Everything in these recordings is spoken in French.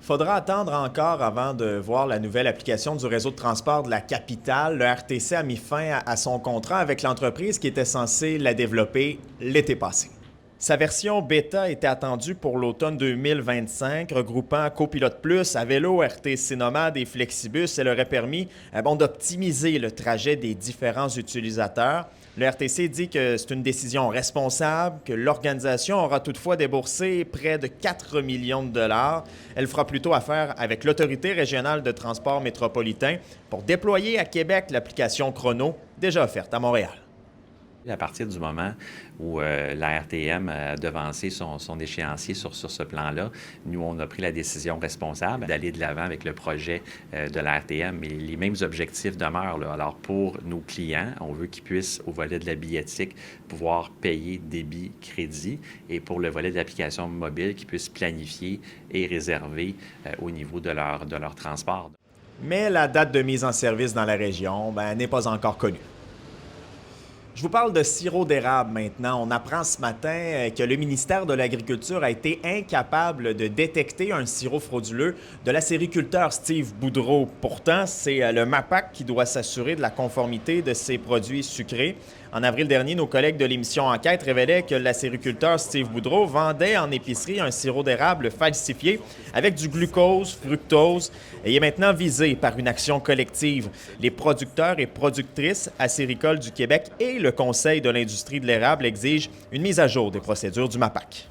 Faudra attendre encore avant de voir la nouvelle application du réseau de transport de la capitale. Le RTC a mis fin à son contrat avec l'entreprise qui était censée la développer l'été passé. Sa version bêta était attendue pour l'automne 2025, regroupant Copilote Plus, Avelo, RTC Nomade et Flexibus. Elle aurait permis d'optimiser le trajet des différents utilisateurs. Le RTC dit que c'est une décision responsable, que l'organisation aura toutefois déboursé près de 4 millions de dollars. Elle fera plutôt affaire avec l'Autorité régionale de transport métropolitain pour déployer à Québec l'application Chrono, déjà offerte à Montréal. À partir du moment où la RTM a devancé son échéancier sur ce plan-là, nous, on a pris la décision responsable d'aller de l'avant avec le projet de la RTM. Mais les mêmes objectifs demeurent, là. Alors, pour nos clients, on veut qu'ils puissent, au volet de la billettique, pouvoir payer débit, crédit, et pour le volet de l'application mobile, qu'ils puissent planifier et réserver au niveau de leur transport. Mais la date de mise en service dans la région n'est pas encore connue. Je vous parle de sirop d'érable maintenant. On apprend ce matin que le ministère de l'Agriculture a été incapable de détecter un sirop frauduleux de l'acériculteur Steve Boudreau. Pourtant, c'est le MAPAC qui doit s'assurer de la conformité de ces produits sucrés. En avril dernier, nos collègues de l'émission Enquête révélaient que l'acériculteur Steve Boudreau vendait en épicerie un sirop d'érable falsifié avec du glucose, fructose et est maintenant visé par une action collective. Les producteurs et productrices acéricoles du Québec et le Conseil de l'industrie de l'érable exigent une mise à jour des procédures du MAPAC.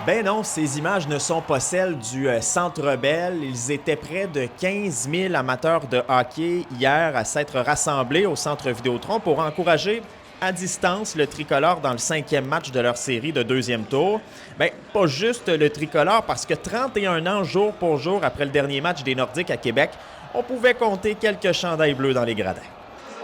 Ben non, ces images ne sont pas celles du Centre Bell. Ils étaient près de 15 000 amateurs de hockey hier à s'être rassemblés au Centre Vidéotron pour encourager à distance le tricolore dans le 5e match de leur série de deuxième tour. Bien, pas juste le tricolore, parce que 31 ans jour pour jour après le dernier match des Nordiques à Québec, on pouvait compter quelques chandails bleus dans les gradins.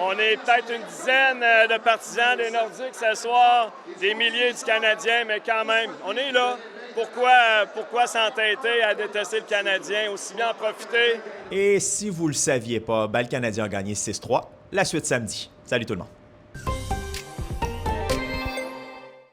On est peut-être une dizaine de partisans des Nordiques ce soir, des milliers du Canadien, mais quand même, on est là. Pourquoi s'entêter à détester le Canadien? Aussi bien en profiter. Et si vous le saviez pas, le Canadien a gagné 6-3. La suite samedi. Salut tout le monde.